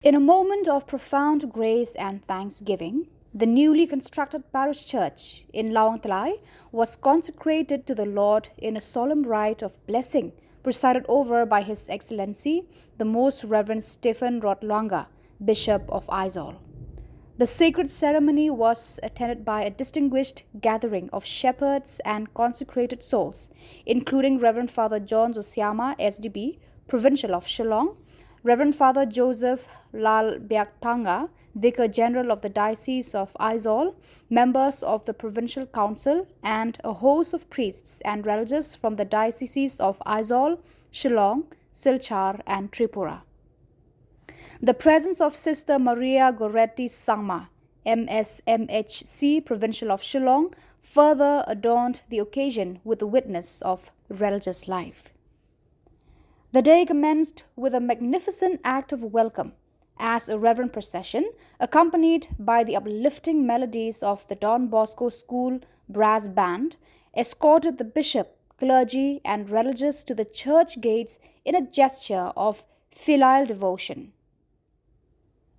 In a moment of profound grace and thanksgiving, the newly constructed parish church in Lawngtlai was consecrated to the Lord in a solemn rite of blessing presided over by His Excellency, the Most Reverend Stephen Rottlonga, Bishop of Ecclesial. The sacred ceremony was attended by a distinguished gathering of shepherds and consecrated souls, including Reverend Father John Zosiama, SDB, Provincial of Shillong, Reverend Father Joseph Lal Biaktanga, Vicar General of the Diocese of Aizawl, members of the Provincial Council, and a host of priests and religious from the dioceses of Aizawl, Shillong, Silchar, and Tripura. The presence of Sister Maria Goretti Sangma, MSMHC, Provincial of Shillong, further adorned the occasion with a witness of religious life. The day commenced with a magnificent act of welcome as a reverend procession, accompanied by the uplifting melodies of the Don Bosco School Brass Band, escorted the bishop, clergy, and religious to the church gates in a gesture of filial devotion.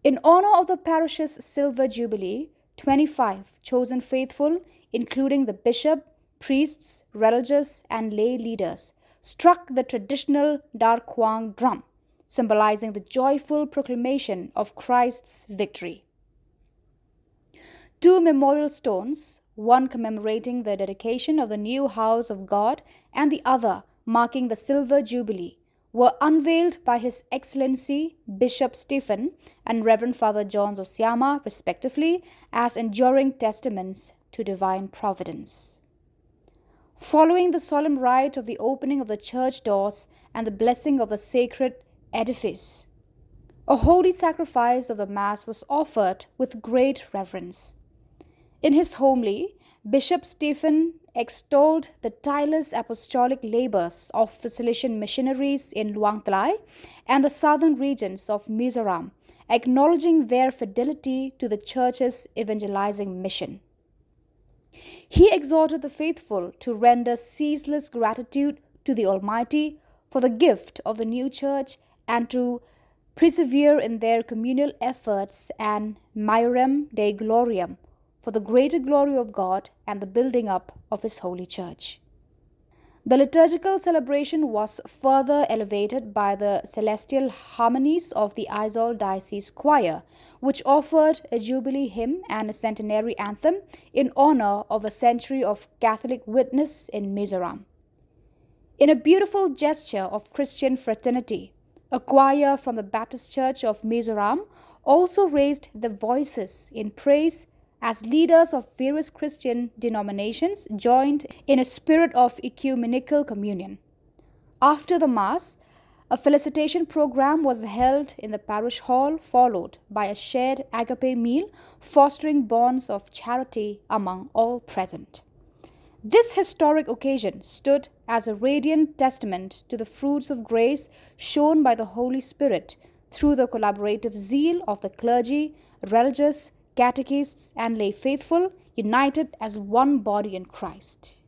In honor of the parish's Silver Jubilee, 25 chosen faithful, including the bishop, priests, religious, and lay leaders, struck the traditional Darkwang drum, symbolizing the joyful proclamation of Christ's victory. Two memorial stones, one commemorating the dedication of the new house of God and the other marking the Silver Jubilee, were unveiled by His Excellency Bishop Stephen and Reverend Father John Zosiama, respectively, as enduring testaments to divine providence. Following the solemn rite of the opening of the church doors and the blessing of the sacred edifice, a holy sacrifice of the Mass was offered with great reverence. In his homily, Bishop Stephen extolled the tireless apostolic labors of the Salesian missionaries in Lawngtlai and the southern regions of Mizoram, acknowledging their fidelity to the Church's evangelizing mission. He exhorted the faithful to render ceaseless gratitude to the Almighty for the gift of the new church and to persevere in their communal efforts and Maiorem Dei Gloriam for the greater glory of God and the building up of His holy church. The liturgical celebration was further elevated by the celestial harmonies of the Aizawl Diocese Choir, which offered a jubilee hymn and a centenary anthem in honor of a century of Catholic witness in Mizoram. In a beautiful gesture of Christian fraternity, a choir from the Baptist Church of Mizoram also raised their voices in praise as leaders of various Christian denominations joined in a spirit of ecumenical communion. After the Mass, a felicitation program was held in the parish hall, followed by a shared agape meal, fostering bonds of charity among all present. This historic occasion stood as a radiant testament to the fruits of grace shown by the Holy Spirit through the collaborative zeal of the clergy, religious, catechists, and lay faithful, united as one body in Christ.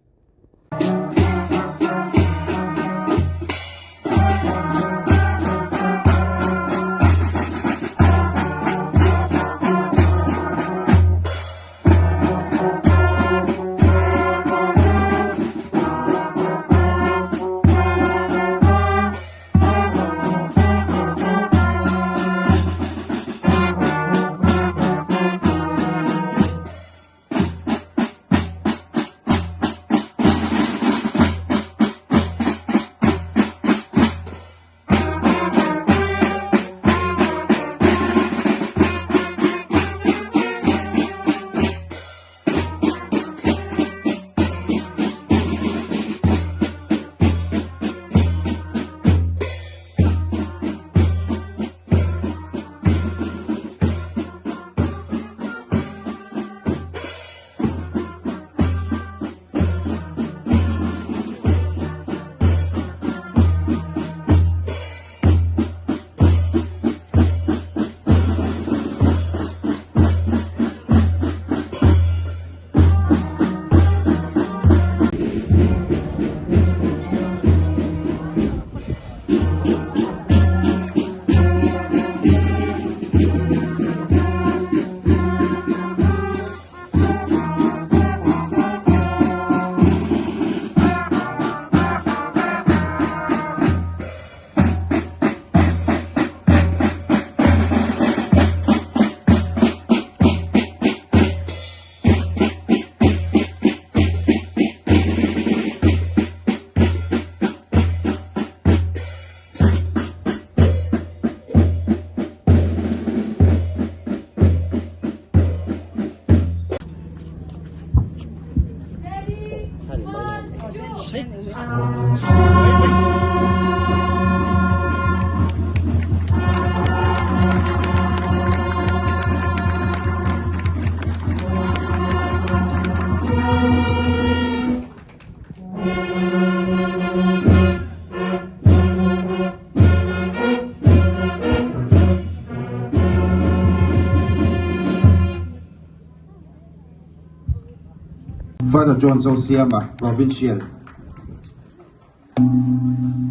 Father John Zosiama, Provincial.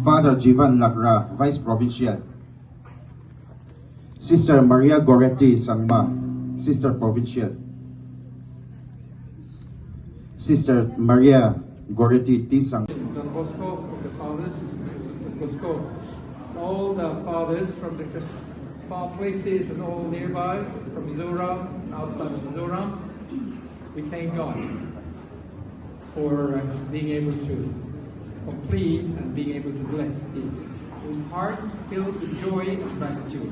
Father Jivan Lakra, Vice Provincial. Sister Maria Goretti Sangma, Sister Provincial. Sister Maria Goretti Tisang. Don Bosco from the fathers, Bosco. All the fathers from the far places and all nearby, from Mizoram, outside of Mizoram, we thank God for being able to complete and being able to bless this. With heart filled with joy and gratitude,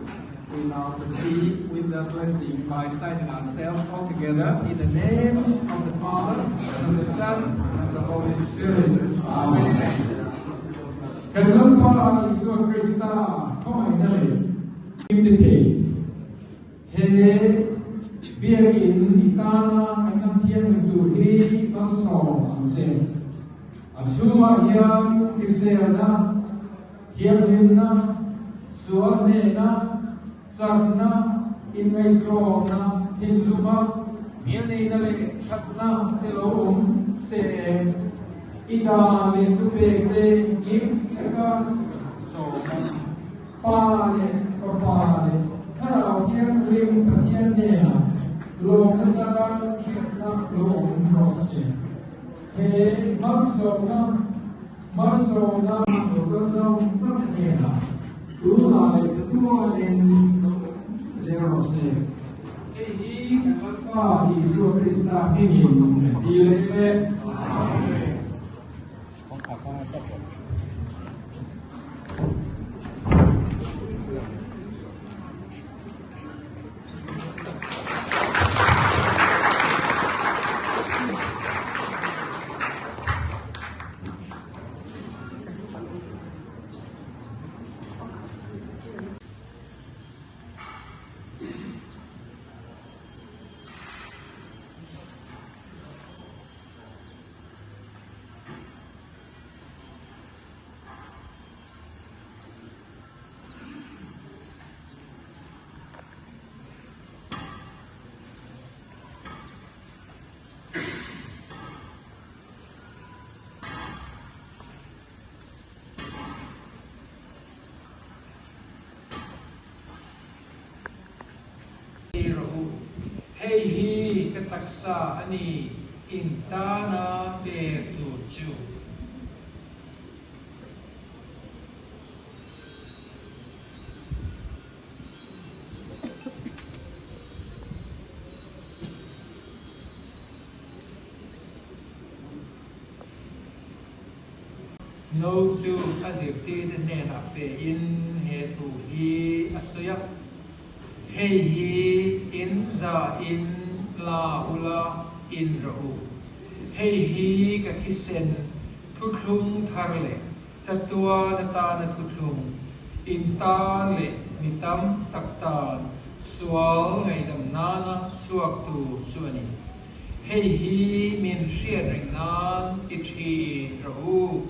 we now proceed with the blessing by signing ourselves all together in the name of the Father, and of the Son, and the Holy Spirit. Amen. กันแล้วก็อิสุคริสต์เข้ามาในอิมติเทเฮเบียอินอิตานากันน้ำเทียมจูฮีก็สองอันเซนอาชูมาเฮียมอิเซนะเทียมนินนะสวนเนนะสักนะอินไอโตรนะฮินลูมาเมียนีนั่นเลยชักนะเทโลมเซอีดาเลตุเบกเลยิมก็สองปาเลก็ปาเลถ้าเราเทียมริมกับเทียมเนี่ยโลกสักการเทียมนะโลกรอเสียเฮมัสโซนะโลกเราสักเนี่ยรู้อะไรสักตัวเองเลวเสียเฮ้ยก็อิสุคริสต์ให้ยินดีเลยHey hi kataksa ani intana be tuju no chu azipti ne na pe in he tu hi asya Hey hi in za in la hula in rahu. Hey hi ka kisen tutlung tharle. Satua nata na tutlung. Inta le mitam taktan. Sual ngay dam nana suak tu suani. Hey hi min shia ring nan ichi rahu.